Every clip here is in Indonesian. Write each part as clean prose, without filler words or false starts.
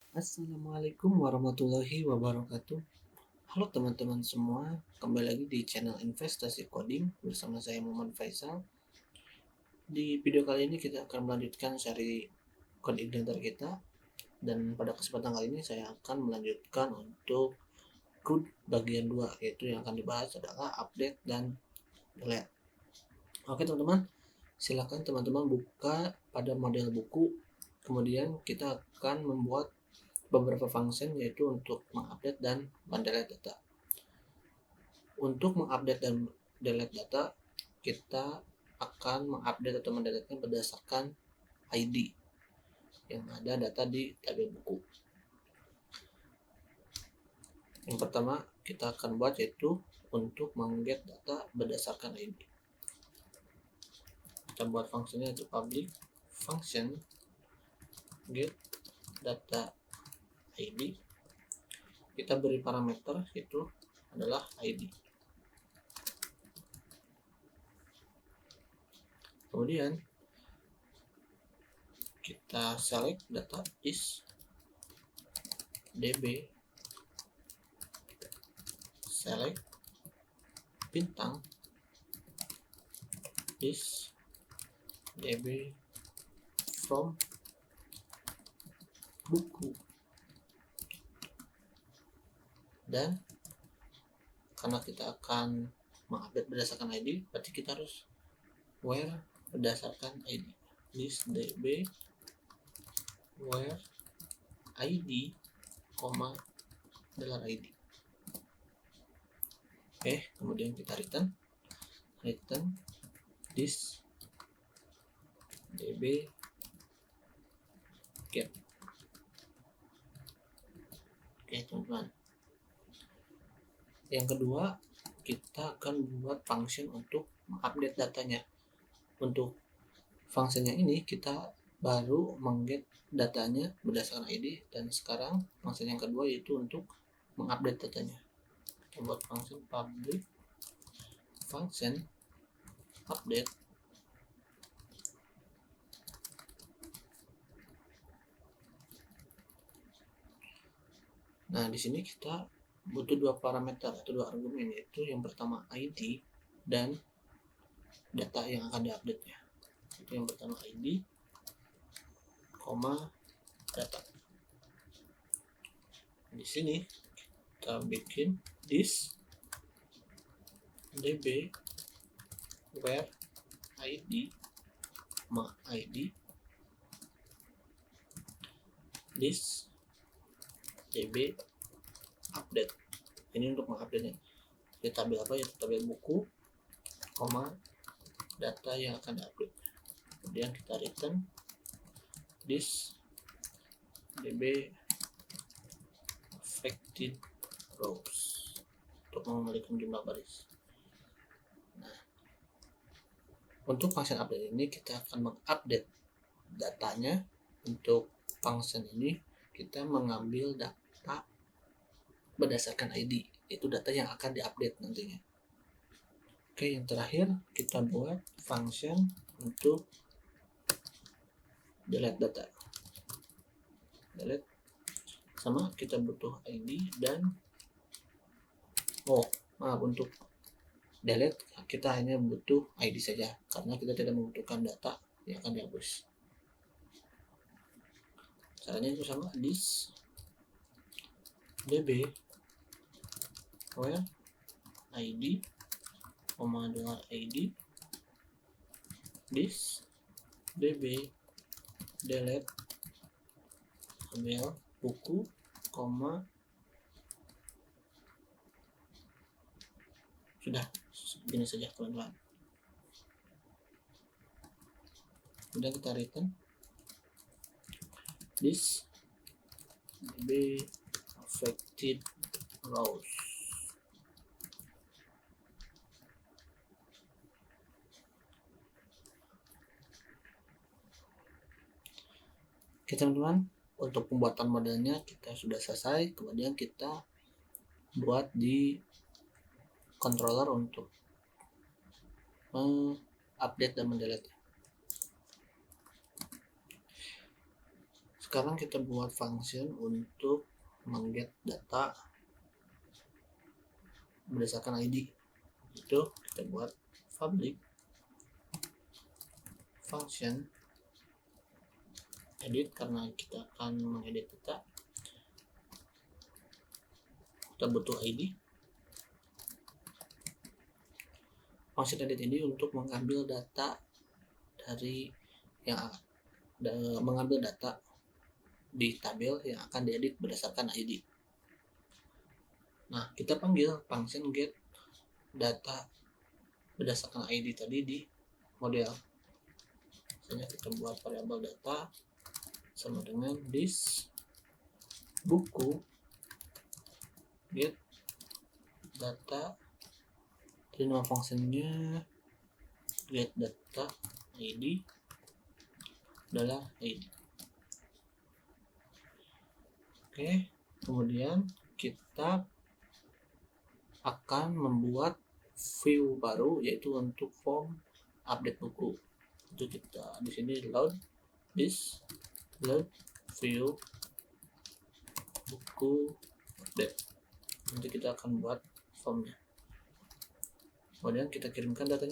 Assalamualaikum warahmatullahi wabarakatuh. Halo teman-teman semua, kembali lagi di channel Investasi Coding bersama saya Muhammad Faisal. Di video kali ini kita akan melanjutkan seri code igniter kita, dan pada kesempatan kali ini saya akan melanjutkan untuk code bagian 2, yaitu yang akan dibahas adalah update dan delete. Oke teman-teman, silakan teman-teman buka pada model buku, kemudian kita akan membuat beberapa function, yaitu untuk mengupdate dan mendelete data. Untuk mengupdate dan delete data, kita akan mengupdate atau mendelete berdasarkan ID yang ada data di tabel buku. Yang pertama kita akan buat yaitu untuk mengget data berdasarkan ID. Kita buat fungsinya yaitu public function get data ID. Kita beri parameter itu adalah ID. Kemudian kita select data is db select bintang is db from buku. Dan karena kita akan mengupdate berdasarkan ID, berarti kita harus where berdasarkan ID. List db where ID, $ID. Oke, kemudian kita return this db get. Oke teman-teman, yang kedua kita akan buat function untuk mengupdate datanya. Untuk fungsinya ini kita baru mengget datanya berdasarkan ID, dan sekarang function yang kedua yaitu untuk mengupdate datanya. Kita buat function public function update. Nah, di sini kita butuh dua parameter atau dua argumen, yaitu yang pertama ID dan data yang akan diupdate-nya. Itu yang pertama ID, data. Di sini kita bikin this db where ID, ID this db update. Ini untuk mengupdate-nya. Di tabel apa ya? Tabel buku, data yang akan diupdate. Kemudian kita return this db affected rows untuk mengembalikan jumlah baris. Nah, untuk function update ini kita akan mengupdate datanya. Untuk function ini kita mengambil data berdasarkan ID, itu data yang akan diupdate nantinya. Oke, yang terakhir kita buat function untuk delete data. Delete sama kita butuh ID dan untuk delete kita hanya butuh ID saja karena kita tidak membutuhkan data yang akan dihapus. Caranya itu sama, this db where ID, $ID this db delete tabel buku, sudah begini saja teman-teman. Kemudian kita return this db affected rows. Oke teman-teman, untuk pembuatan modelnya kita sudah selesai. Kemudian kita buat di controller untuk update dan mendelete. Sekarang kita buat function untuk mengget data berdasarkan ID. Itu kita buat public function edit, karena kita akan mengedit data. Kita butuh ID. Function edit ini untuk mengambil data dari mengambil data di tabel yang akan diedit berdasarkan ID. Nah, kita panggil function get data berdasarkan ID tadi di model. Misalnya kita buat variabel data sama dengan this buku get data, jadi nama fungsinya get data ID $ID. Oke, kemudian kita akan membuat view baru, yaitu untuk form update buku. Itu kita di sini load view buku update. Nanti kita akan buat formnya. Kemudian kita kirimkan data.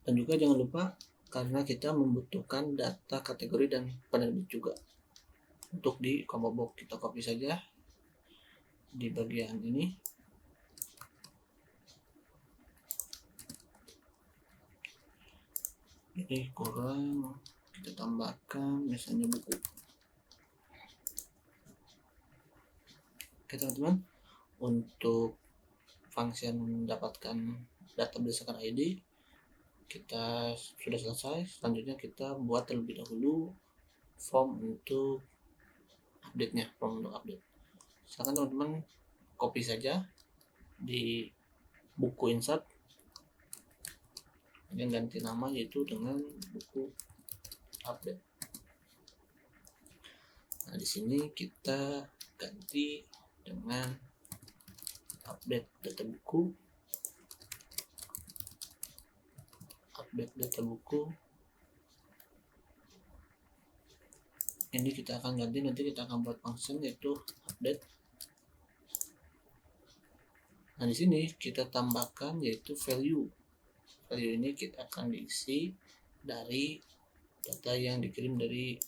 Dan juga jangan lupa, karena kita membutuhkan data kategori dan penerbit juga. Untuk di combo box kita copy saja di bagian ini. Ini kurang, kita tambahkan misalnya buku. Oke teman-teman, untuk function mendapatkan data berdasarkan ID kita sudah selesai. Selanjutnya kita buat terlebih dahulu form untuk update-nya, Silakan teman-teman copy saja di buku insert, yang ganti nama yaitu dengan buku update. Nah, di sini kita ganti dengan update data buku. Ini kita akan ganti, nanti kita akan buat function yaitu update. Nah, di sini kita tambahkan yaitu value. Value ini kita akan diisi dari data yang dikirim dari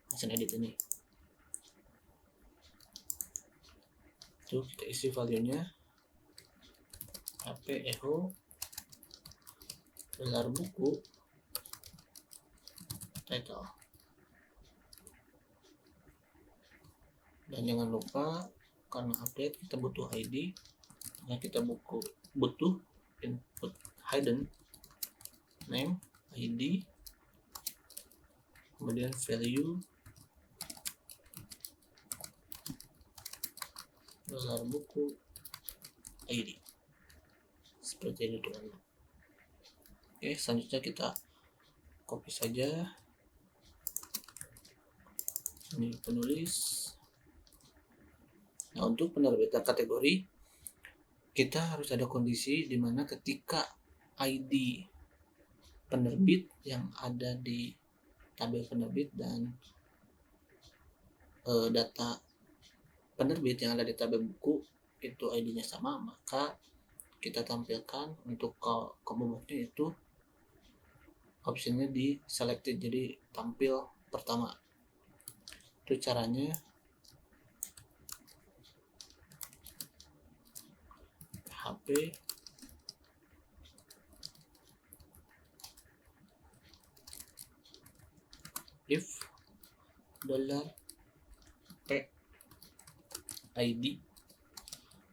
function edit ini. Itu kita isi value-nya HP echo $buku title. Dan jangan lupa, karena update kita butuh ID, nah kita butuh input hidden name ID, kemudian value $buku ID. Seperti ini teman-teman. Oke, selanjutnya kita copy saja. Ini penulis. Nah, untuk penerbitan kategori kita harus ada kondisi di mana ketika ID penerbit yang ada di tabel penerbit dan data penerbit yang ada di tabel buku itu ID-nya sama, maka kita tampilkan untuk combo box-nya itu optionnya di selected, jadi tampil pertama. Itu caranya. HP if $p ID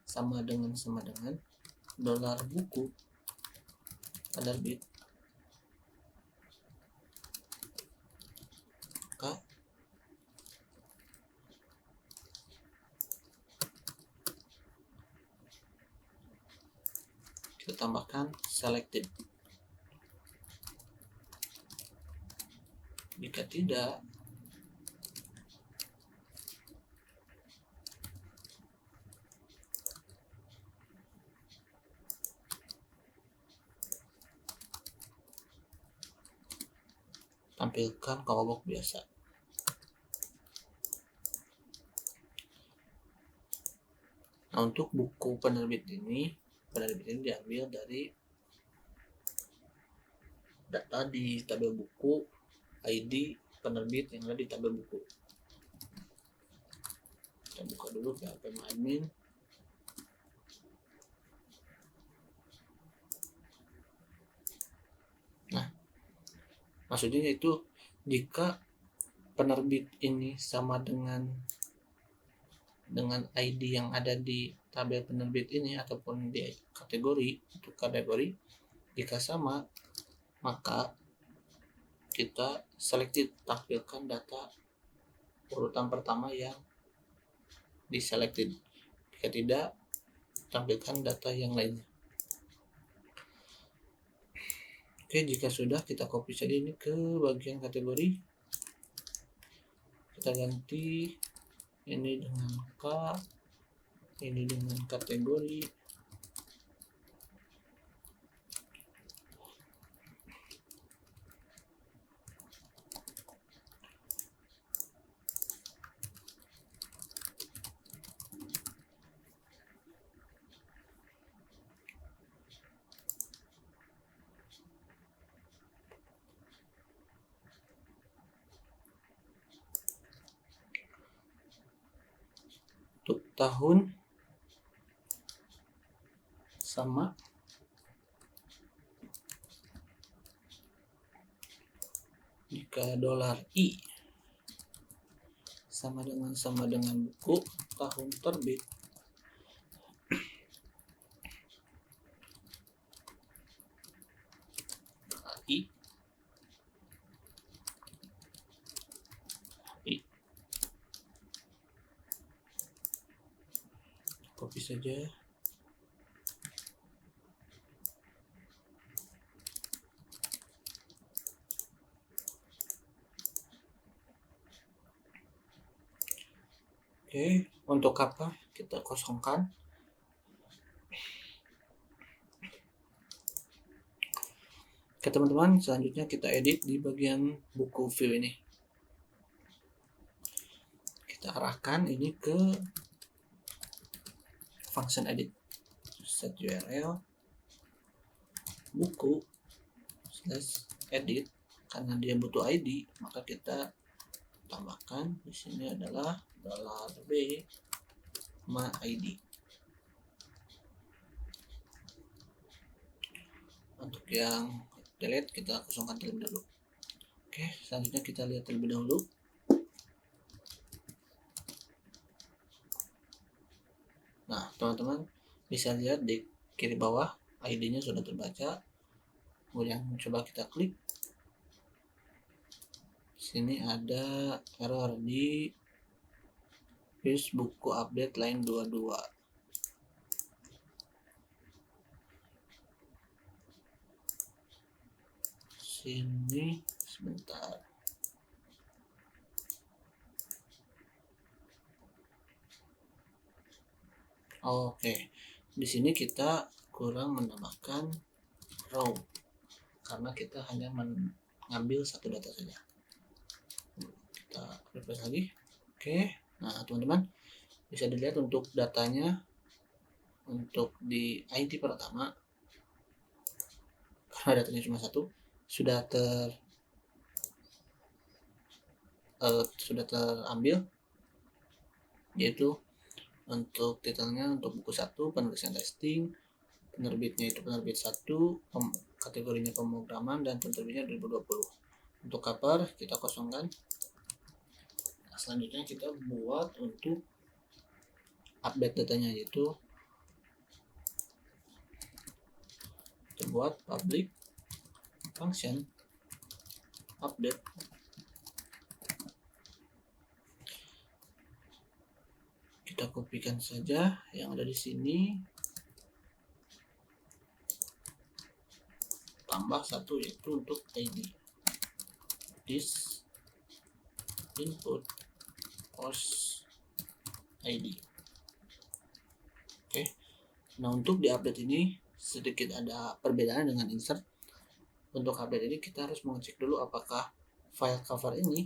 sama dengan $buku penerbit, maka kita tambahkan selected. Jika tidak, tampilkan kolom biasa. Nah, untuk buku penerbit ini diambil dari data di tabel buku, ID penerbit yang ada di tabel buku. Kita buka dulu PHP admin. Nah, maksudnya itu jika penerbit ini sama dengan ID yang ada di tabel penerbit ini ataupun di kategori, untuk kategori jika sama, maka kita selected, tampilkan data urutan pertama yang diselected. Jika tidak, tampilkan data yang lainnya. Oke, jika sudah, kita copy saja ini ke bagian kategori. Kita ganti ini dengan K, ini dengan kategori. Untuk tahun sama jika $I sama dengan buku tahun terbit, I copy saja. Oke, untuk apa kita kosongkan. Oke teman-teman, selanjutnya kita edit di bagian buku view ini. Kita arahkan ini ke function edit, set URL buku /edit. Karena dia butuh ID, maka kita tambahkan di sini adalah $B ma ID. Untuk yang delete kita kosongkan terlebih dahulu. Oke, selanjutnya kita lihat terlebih dahulu. Nah, teman-teman bisa lihat di kiri bawah ID-nya sudah terbaca. Kemudian coba kita klik. Sini ada error di use buku update line 22. Sini sebentar. Oke, di sini kita kurang menambahkan row karena kita hanya mengambil satu data saja. Kita refresh lagi. Oke, nah teman-teman bisa dilihat untuk datanya, untuk di ID pertama karena datanya cuma satu sudah terambil, yaitu untuk titelnya untuk buku 1 penulisan testing, penerbitnya itu penerbit 1, kategorinya pemrograman, dan penerbitnya 2020. Untuk cover kita kosongkan. Nah, selanjutnya kita buat untuk update datanya, yaitu kita buat public function update. Kita kopikan saja yang ada di sini, tambah satu yaitu untuk ID. This input post ID. Oke. Nah, untuk di update ini sedikit ada perbedaan dengan insert. Untuk update ini kita harus mengecek dulu apakah file cover ini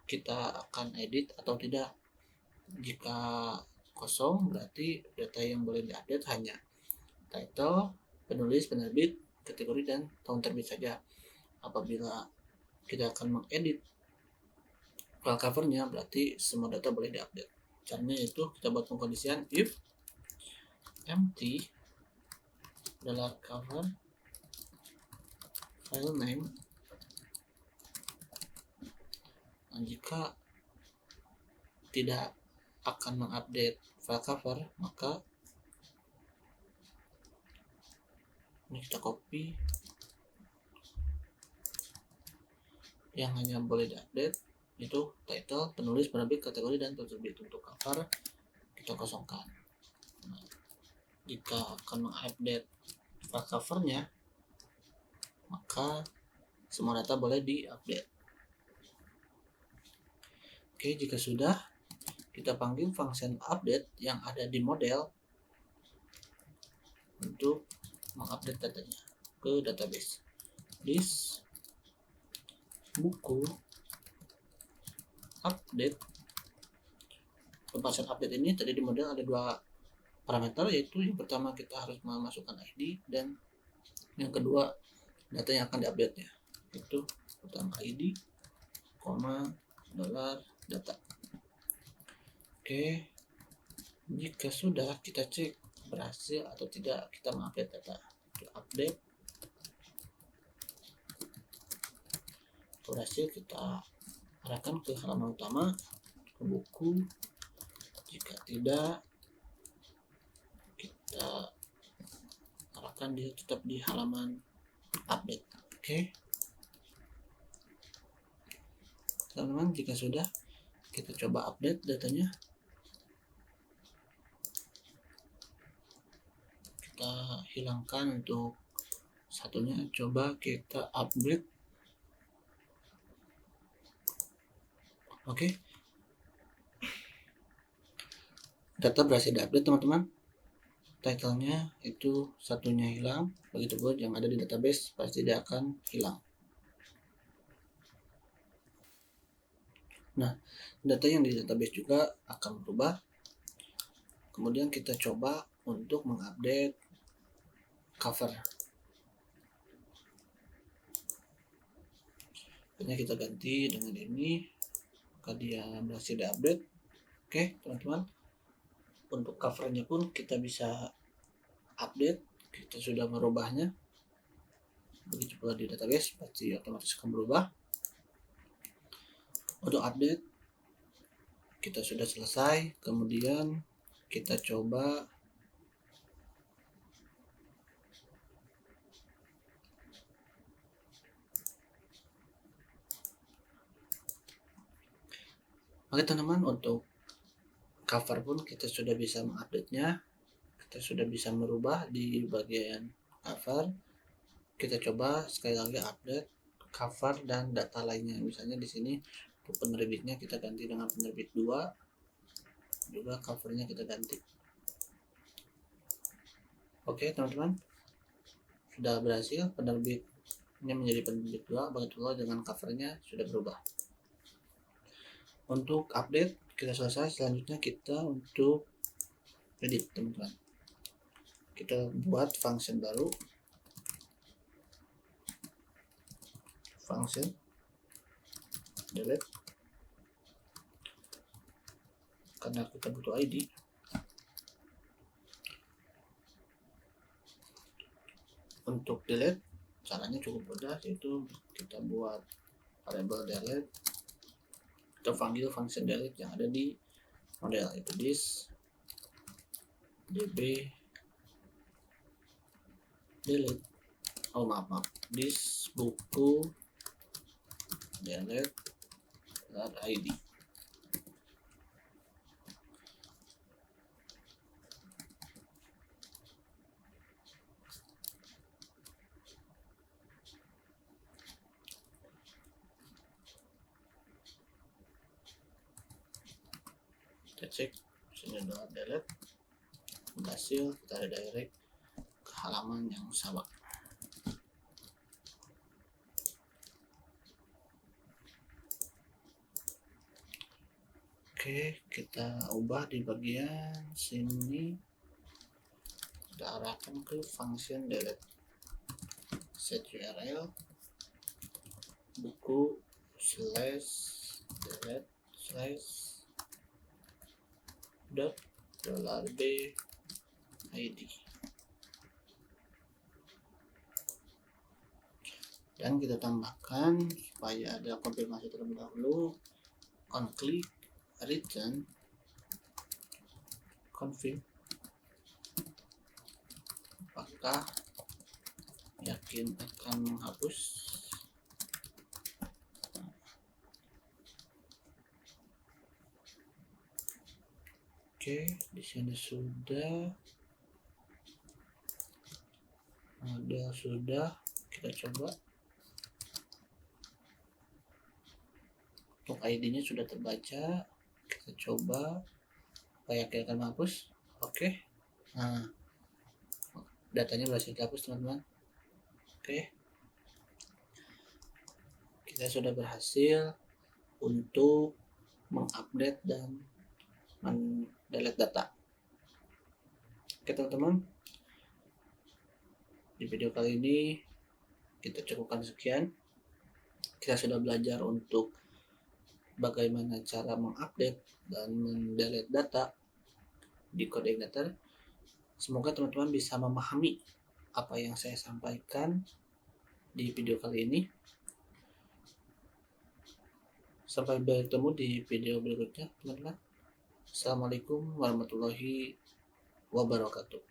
kita akan edit atau tidak. Jika kosong berarti data yang boleh diupdate hanya title, penulis, penerbit, kategori, dan tahun terbit saja. Apabila kita akan mengedit file covernya berarti semua data boleh diupdate. Caranya itu kita buat pengkondisian if empty $cover file name. Nah, jika tidak akan mengupdate file cover, maka ini kita copy, yang hanya boleh diupdate itu title, penulis, penerbit, kategori, dan terbit. Untuk cover kita kosongkan. Nah, jika akan mengupdate file covernya, maka semua data boleh diupdate. Oke, jika sudah, kita panggil function update yang ada di model untuk mengupdate datanya ke database. This buku update. Function update ini tadi di model ada dua parameter, yaitu yang pertama kita harus memasukkan ID dan yang kedua data yang akan diupdate-nya. Itu pertama ID, $data. Oke, jika sudah, kita cek berhasil atau tidak kita mengupdate data. Update berhasil, kita arahkan ke halaman utama, ke buku. Jika tidak, kita arahkan dia tetap di halaman update. Oke, teman-teman, jika sudah, kita coba update datanya. Kita hilangkan untuk satunya, coba kita upgrade. Oke, data berhasil diupdate teman-teman. Title-nya itu satunya hilang, begitu pun yang ada di database pasti dia akan hilang. Nah, data yang di database juga akan berubah. Kemudian kita coba untuk mengupdate cover. Hanya kita ganti dengan ini, maka dia berhasil diupdate. Oke, teman-teman. Untuk covernya pun kita bisa update. Kita sudah merubahnya. Begitu pula di database pasti otomatis akan berubah. Untuk update kita sudah selesai. Kemudian kita coba oke teman-teman, untuk cover pun kita sudah bisa mengupdate-nya. Kita sudah bisa merubah di bagian cover. Kita coba sekali lagi update cover dan data lainnya. Misalnya di sini untuk penerbitnya kita ganti dengan penerbit 2. Juga covernya kita ganti. Oke teman-teman, sudah berhasil penerbitnya menjadi penerbit 2. Begitu pula dengan covernya sudah berubah. Untuk update kita selesai. Selanjutnya kita untuk edit teman-teman. Kita buat function baru, function delete, karena kita butuh ID. Untuk delete caranya cukup mudah, yaitu kita buat variable delete. Kita panggil function delete yang ada di model, itu this db delete. Maaf, this buku delete .id. Kita cek sini delete, berhasil. Kita redirect ke halaman yang sama. Oke, kita ubah di bagian sini, kita arahkan ke function delete set URL buku /delete $b id, dan kita tambahkan supaya ada konfirmasi terlebih dahulu, on click return confirm apakah yakin akan menghapus. Oke, di sini sudah kita coba. Untuk ID-nya sudah terbaca, kita coba apa yakin akan menghapus. Oke, nah datanya berhasil dihapus teman-teman. Oke, kita sudah berhasil untuk mengupdate dan mendelete data. Oke teman-teman, di video kali ini kita cukupkan sekian. Kita sudah belajar untuk bagaimana cara mengupdate dan mendelete data di Codeigniter. Semoga teman-teman bisa memahami apa yang saya sampaikan di video kali ini. Sampai bertemu di video berikutnya teman-teman. Assalamualaikum warahmatullahi wabarakatuh.